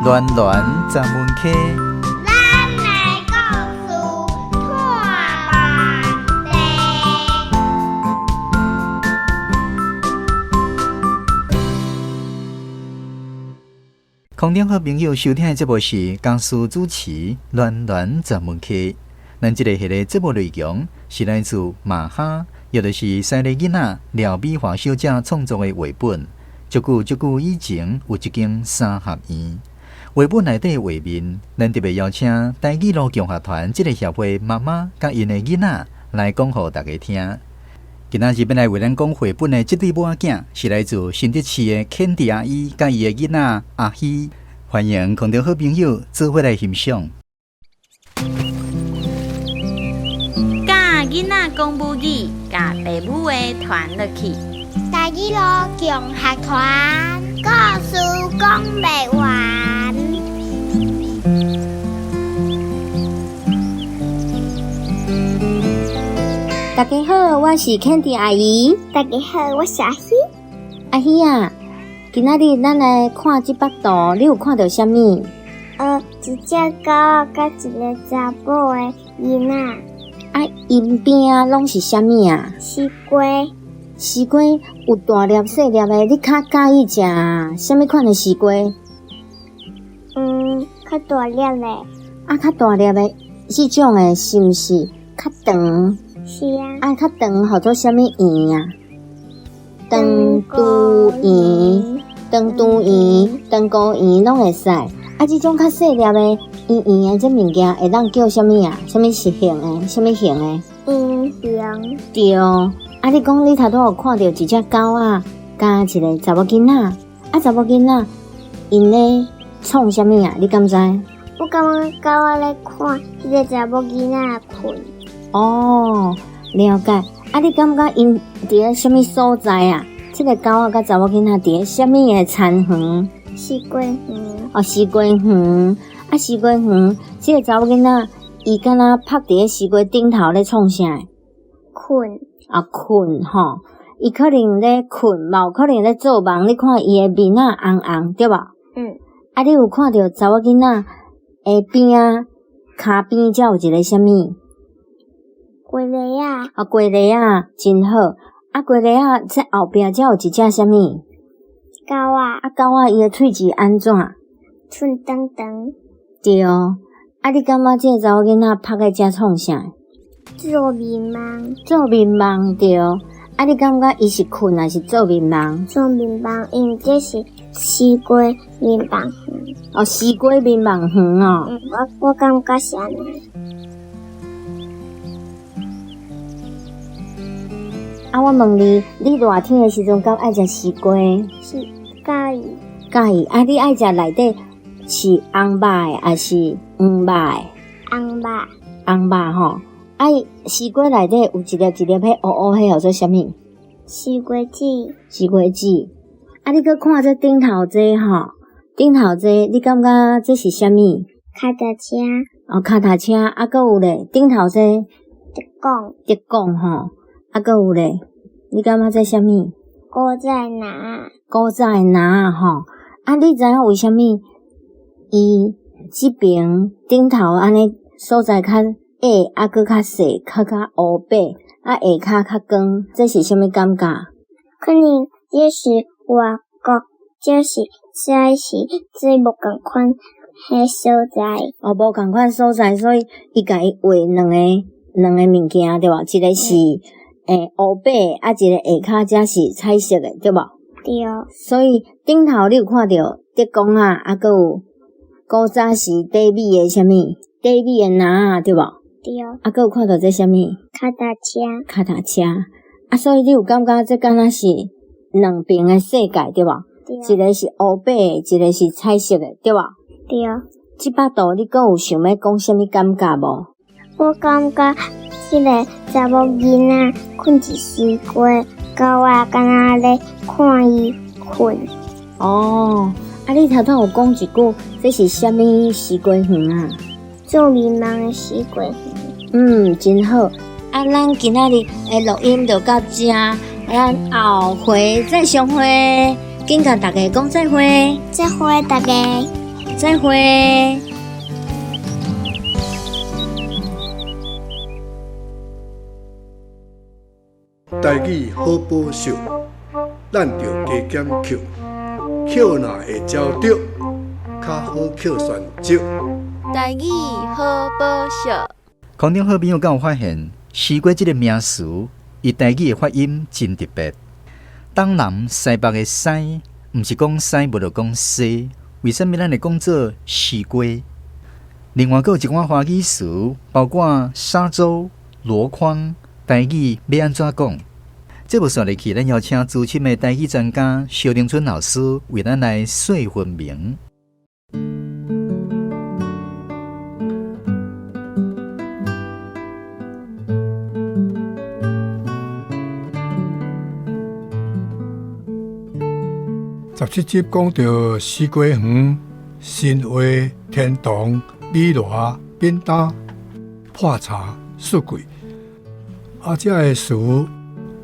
暖暖十门溪，咱来故事看问空中好朋友收听的节目是江苏主持暖暖十门溪。咱这个系列节目内容是来自马哈，也就是西利囡仔廖美华小姐创作的画本。足久以前有一间三合院，画本内底的画面，咱特别邀请台语路共学团这个协会妈妈甲因的囡仔来讲给大家听。今仔日要来为咱讲绘本的这对母仔，是来自新竹市的肯迪阿姨甲伊的囡仔阿希。欢迎空中好朋友做伙来欣赏。教囡仔讲母语，教爸母话传落去。台语路共学团故事讲不完。大家好，我是肯迪阿姨。大家好，我是阿希。阿希啊，今仔日咱来看这幅图，你有看到啥物？一只狗仔甲一个查甫的囡仔。啊，因边拢是啥物啊？西瓜。西瓜有大粒细粒的，你较介意食啥物款的西瓜？较大粒的。啊，较大粒的，这种的是毋是较长？是啊。啊，较长号做啥物圆啊？长肚圆、长肚圆、长高圆拢会使。啊，这种较细粒的、圆圆的这物件会当叫啥物啊？啥物是形的？啥物形的？圆形。对。啊，你讲你头拄有看到一只狗仔，加一个查某囡仔，啊，查某囡仔因咧创啥物啊？你敢知？我感觉狗仔咧看迄个查某囡仔困。哦，了解。啊，你感觉因伫咧啥物所在啊？这个狗仔甲查某囡仔伫咧啥物的田园？西瓜园。哦，西瓜园。啊，西瓜园，这个查某囡仔伊敢若趴伫咧西瓜顶头咧创啥？困。啊，困吼，伊可能咧困，嘛有可能咧做梦。你看伊的面啊红红，对吧？啊，你有看到查某囡仔下边啊，骹边才有一个啥物？龟梨啊。啊，龟梨啊，真好。啊，龟梨啊，在后边才有一只啥物？狗啊。啊，狗啊，伊的喙是安怎？寸长长。对哦。啊，你感觉这个查某囡仔拍在遮创啥？做面梦。做面梦对。啊，你感觉伊是困还是做面梦？做面梦，因为这是西瓜面梦园。哦，西瓜面梦园哦。我感觉是安尼。啊，我问你，你热天的时阵敢爱食西瓜？是介意。介意。啊，你爱食内底是红肉的还是黄肉的？红肉。红肉吼。啊，西瓜内底有一粒一粒迄乌乌迄叫做啥物？西瓜籽。西瓜籽。啊，你搁看这顶头这吼，顶头这你感觉这是啥物？脚踏车。哦，脚踏车。啊，搁有咧，顶头这竹竿吼。啊，搁有咧，你感觉这啥物？古早拿。古早的拿吼。啊，你知影为虾米伊这边顶头安尼所在较矮，啊，搁较细，较乌白，啊，下骹较光，这是啥物感觉？可能这是外国，这是这无共款迄所在。哦，无共款所在，所以伊甲伊画两个物件，对吧？一个是乌白，啊，一个下骹才是彩色的，对吧？对。所以顶头你有看到竹竿啊，啊，搁有古早是底米的啥物？底米的拿啊，对吧？对。啊，搁有看到这啥物？脚踏车。脚踏车。啊，所以你有感觉这敢若是两边的世界，对吧？对。一个是乌白的，一个是彩色的，对吧？对。这幅图你搁有想要讲啥物感觉无？我感觉这个查某囡仔困一西瓜，狗仔敢若咧看伊困。哦，啊，你头有讲一句，这是啥物西瓜园啊？做面梦的西瓜园。真好。啊，咱今仔日的录音就到这，咱后回再相会，紧甲大家讲再会，再会大家。再会。台语好保守，咱着加减扣，扣若会招着，较好扣选少。台语好保守。空中好朋友敢有发现，西瓜这个名词，伊台语的发音真特别。东南西北的西，毋是讲西，无就讲西。为什么咱会讲做西瓜？另外，还有一寡华语词，包括沙洲、箩筐，台语要安怎讲？这部说入去，咱邀请资深的台语专家萧定春老师为咱来说分明。17集讲到西瓜园、新话、天堂、米罗、扁担、破茶、雪柜。这个词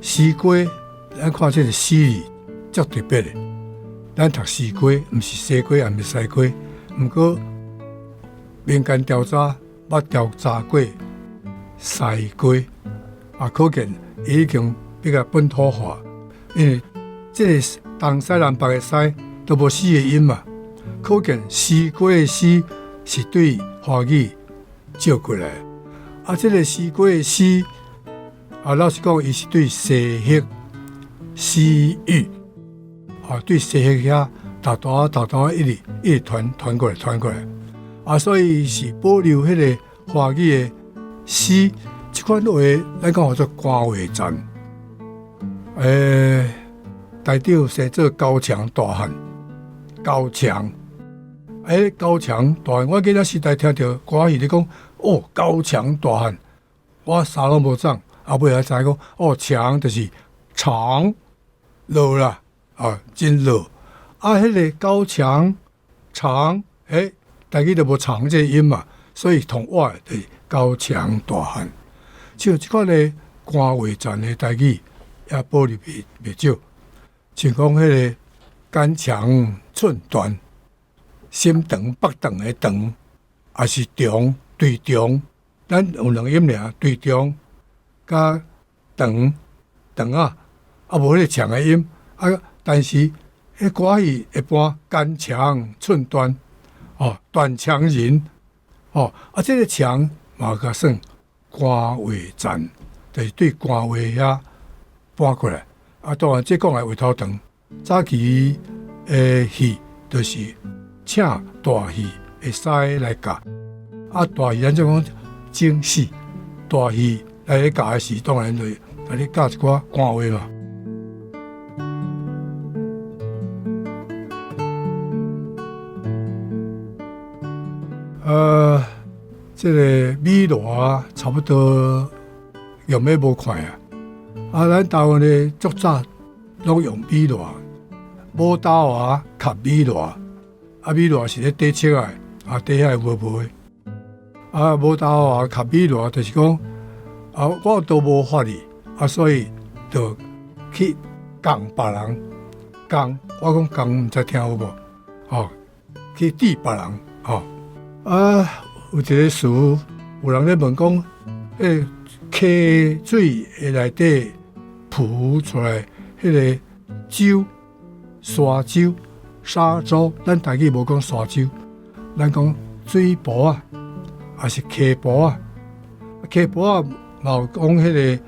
西瓜，咱看这个西字足特别的。咱读西瓜，毋是西瓜，也毋是西瓜。毋过民间调查，捌调查过西瓜，可见已经比较本土化，因为这个东西南北的西都无西的音嘛，可见西瓜的西是对华语照过来。这个西瓜的西，老实讲，伊是对西域、西域，对西域遐大大一直传过来，所以是保留迄个华语的西。这款话咱讲叫做官话站，台长生做高墙大汉，高墙，高墙大汉，我记得时代听到歌戏咧讲，高墙大汉，我啥拢无长。后尾才知讲，墙就是长路啦，真路。迄个高墙长，台语就无长这音嘛，所以同我就是高墙大汉。像这款的官话站的台语也保留袂少，像讲迄个干墙寸断，心长北长的长，也是长对长，咱有两音俩，对长。甲长啊，无迄个长的音但是迄歌戏一般干墙寸断，断墙人，这个墙嘛甲算官话站，就是对官话遐搬过来。当然这讲的话头长，早期戏就是请大戏会使来教，大戏咱就讲正戏，大戏。来教的时，当然就来你教一寡官话嘛。这个米罗差不多用咩无快咱台湾的足早拢用米罗，舞刀卡米罗，米罗是咧底切的，底下无卖。舞刀卡米罗就是讲。我都无法力，所以就去讲别人，我讲讲，毋知听有无？去治别人，有一个词，有人咧问讲，溪水的内底浮出来，迄个洲、沙洲、沙洲，咱台语无讲沙洲，咱讲水波还是溪波溪波嘛有讲迄个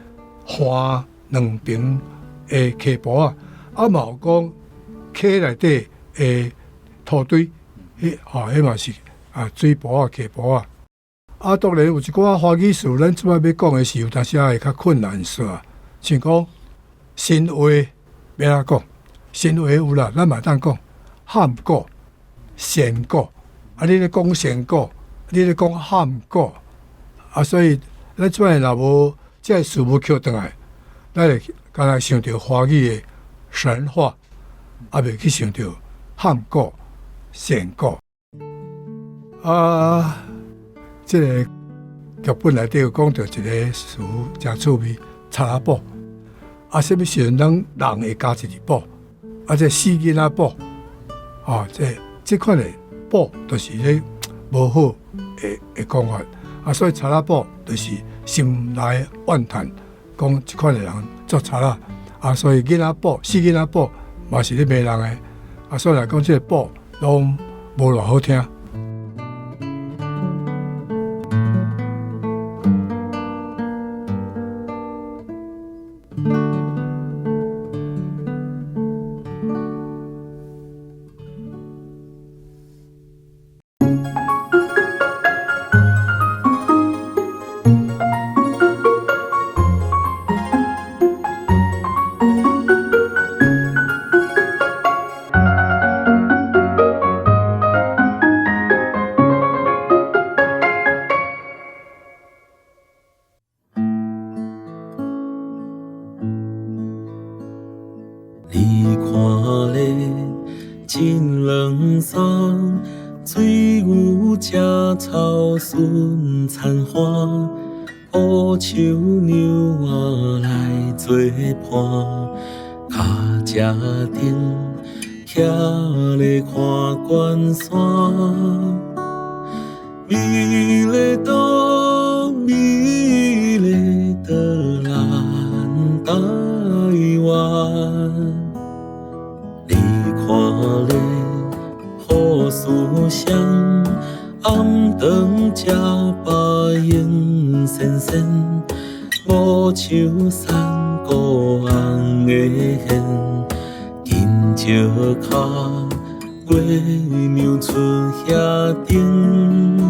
花两边的溪坡嘛有讲溪内底的土堆，迄嘛是水坡溪坡当然有一寡华语词，咱即摆要讲的时候，但是会较困难说像讲新话要安怎讲？新话有啦，咱嘛当讲喊果、仙果，你咧讲仙果，你咧讲喊果所以。咱即摆若无即个词无扣倒来，咱会敢若想到华语的神话，袂去想到汉果、仙果。即个剧本内底有讲到一个词真趣味，查甫。什么时阵人会加一个宝？这死囡仔宝。这款的补就是咧无好的讲法，啊，所以查拉补就是心内怨叹，讲即款的人做查拉，啊，所以囡仔补死囡仔补嘛是咧骂人的，啊，所以来讲即个补拢无偌好听。你看咧，真冷霜，水牛食草顺残花，乌树牛仔来做伴，脚车顶徛咧看关山，美丽岛，美丽的咱台湾。你看咧，雨丝香，暗顿吃白烟闪闪，无树山孤红的线，金石脚月娘春遐顶。